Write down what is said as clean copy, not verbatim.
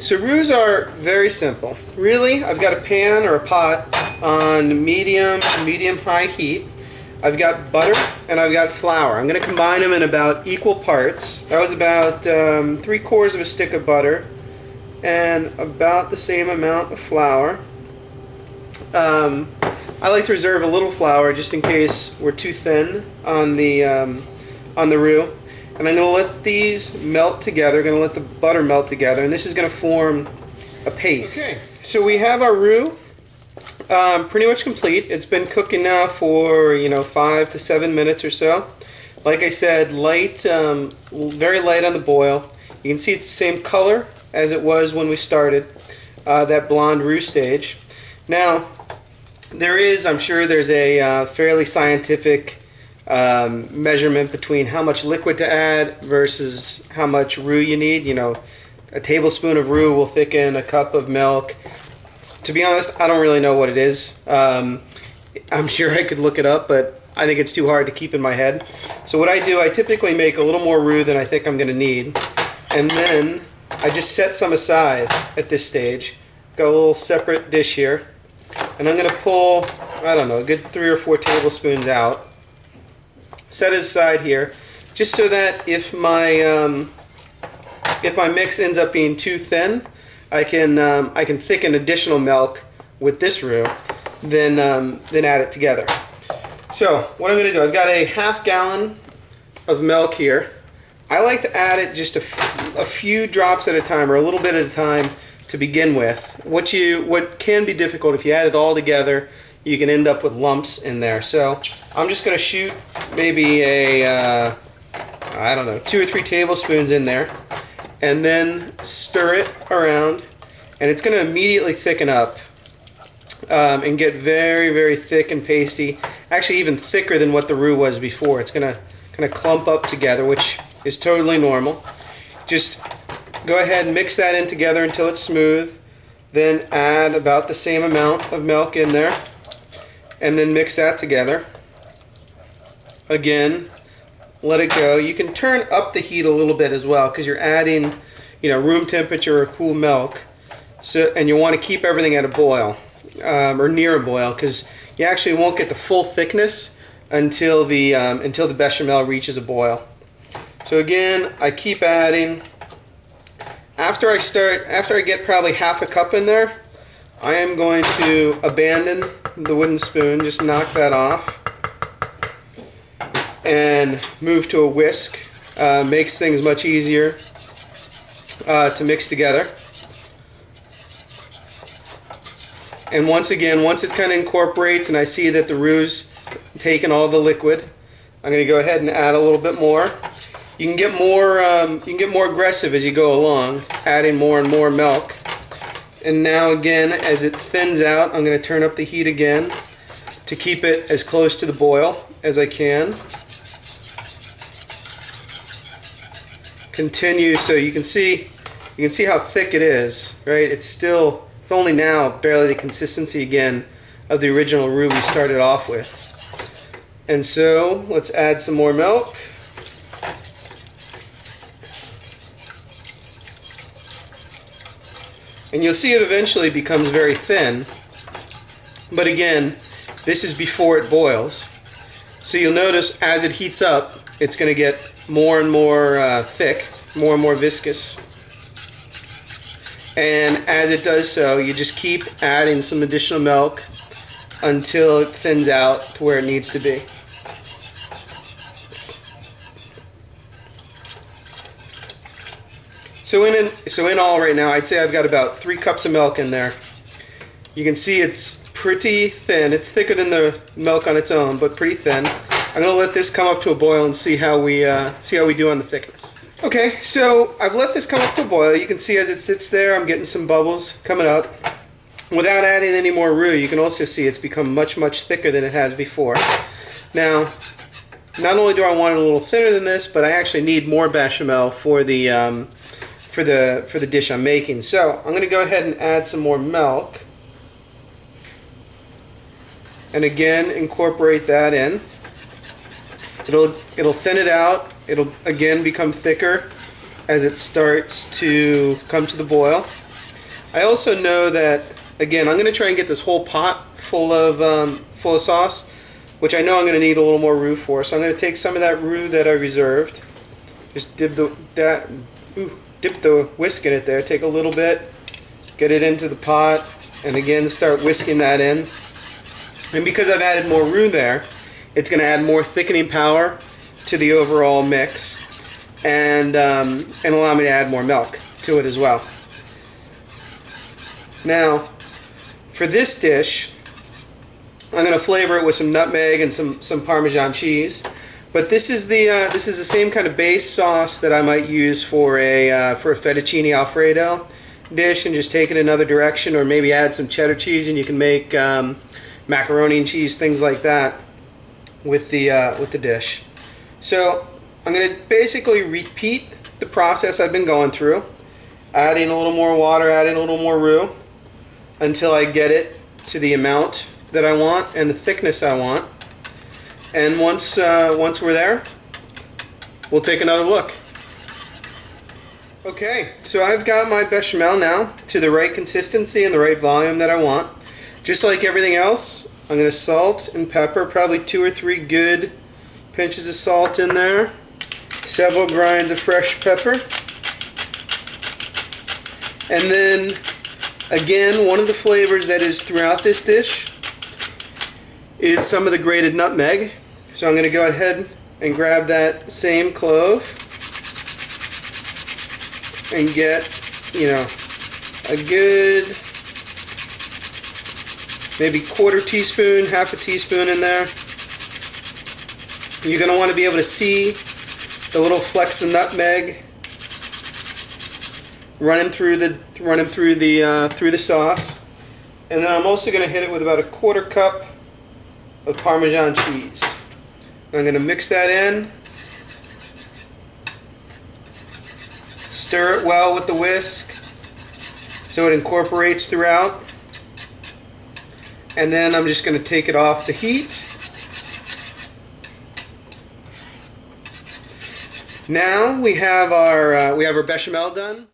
So roux are very simple. Really, I've got a pan or a pot on medium-high heat. I've got butter and I've got flour. I'm going to combine them in about equal parts. That was about 3/4 of a stick of butter and about the same amount of flour. I like to reserve a little flour just in case we're too thin on the roux. And I'm going to let these melt together. Going to let the butter melt together, and this is going to form a paste. Okay, so we have our roux pretty much complete. It's been cooking now for 5 to 7 minutes or so. Like I said, light, very light on the boil. You can see it's the same color as it was when we started that blonde roux stage. Now, I'm sure there's a fairly scientific measurement between how much liquid to add versus how much roux you need. A tablespoon of roux will thicken a cup of milk. To be honest, I don't really know what it is. I'm sure I could look it up, but I think it's too hard to keep in my head. So what I do, I typically make a little more roux than I think I'm going to need. And then I just set some aside at this stage. Got a little separate dish here. And I'm going to pull, I don't know, a good 3 or 4 tablespoons out. Set it aside here, just so that if my mix ends up being too thin, I can thicken additional milk with this roux, then add it together. So what I'm going to do, I've got a ½ gallon of milk here. I like to add it just a few drops at a time, or a little bit at a time to begin with. What can be difficult, if you add it all together, you can end up with lumps in there. So I'm just going to shoot maybe I don't know, 2 or 3 tablespoons in there, and then stir it around, and it's going to immediately thicken up and get very, very thick and pasty. Actually, even thicker than what the roux was before. It's going to kind of clump up together, which is totally normal. Just go ahead and mix that in together until it's smooth. Then add about the same amount of milk in there, and then mix that together. Again, let it go. You can turn up the heat a little bit as well, because you're adding, room temperature or cool milk. So, and you want to keep everything at a boil, or near a boil, because you actually won't get the full thickness until the bechamel reaches a boil. So again, I keep adding. After I get probably ½ a cup in there, I am going to abandon the wooden spoon, just knock that off, and move to a whisk. Makes things much easier to mix together. And once it kind of incorporates and I see that the roux's taken all the liquid, I'm going to go ahead and add a little bit more. You can get more aggressive as you go along, adding more and more milk. And now again, as it thins out, I'm going to turn up the heat again to keep it as close to the boil as I can. Continue, so you can see how thick it is, right? It's only now barely the consistency again of the original roux we started off with. And so let's add some more milk. And you'll see it eventually becomes very thin, but again, this is before it boils. So you'll notice as it heats up, it's going to get more and more thick, more and more viscous. And as it does so, you just keep adding some additional milk until it thins out to where it needs to be. So in all right now, I'd say I've got about 3 cups of milk in there. You can see it's pretty thin. It's thicker than the milk on its own, but pretty thin. I'm going to let this come up to a boil and see how we do on the thickness. Okay, so I've let this come up to a boil. You can see as it sits there, I'm getting some bubbles coming up. Without adding any more roux, you can also see it's become much, much thicker than it has before. Now, not only do I want it a little thinner than this, but I actually need more bechamel for the dish I'm making. So I'm going to go ahead and add some more milk, and again incorporate that in. It'll thin it out. It'll again become thicker as it starts to come to the boil. I also know that, again, I'm going to try and get this whole pot full of sauce, which I know I'm going to need a little more roux for. So I'm going to take some of that roux that I reserved, just dip the whisk in it there, take a little bit, get it into the pot, and again start whisking that in. And because I've added more roux there, it's going to add more thickening power to the overall mix, and allow me to add more milk to it as well. Now, for this dish, I'm going to flavor it with some nutmeg and some Parmesan cheese. But this is the same kind of base sauce that I might use for a fettuccine Alfredo dish, and just take it another direction, or maybe add some cheddar cheese, and you can make macaroni and cheese, things like that, with the dish. So I'm going to basically repeat the process I've been going through, adding a little more water, adding a little more roux, until I get it to the amount that I want and the thickness I want. And once we're there, we'll take another look. Okay, so I've got my bechamel now to the right consistency and the right volume that I want. Just like everything else, I'm going to salt and pepper, probably 2 or 3 good pinches of salt in there, several grinds of fresh pepper, and then again, one of the flavors that is throughout this dish is some of the grated nutmeg. So I'm going to go ahead and grab that same clove and get, a good maybe 1/4 teaspoon, 1/2 teaspoon in there. You're going to want to be able to see the little flecks of nutmeg running through the sauce. And then I'm also going to hit it with about 1/4 cup of Parmesan cheese. I'm going to mix that in, stir it well with the whisk so it incorporates throughout, and then I'm just going to take it off the heat. Now we have our bechamel done.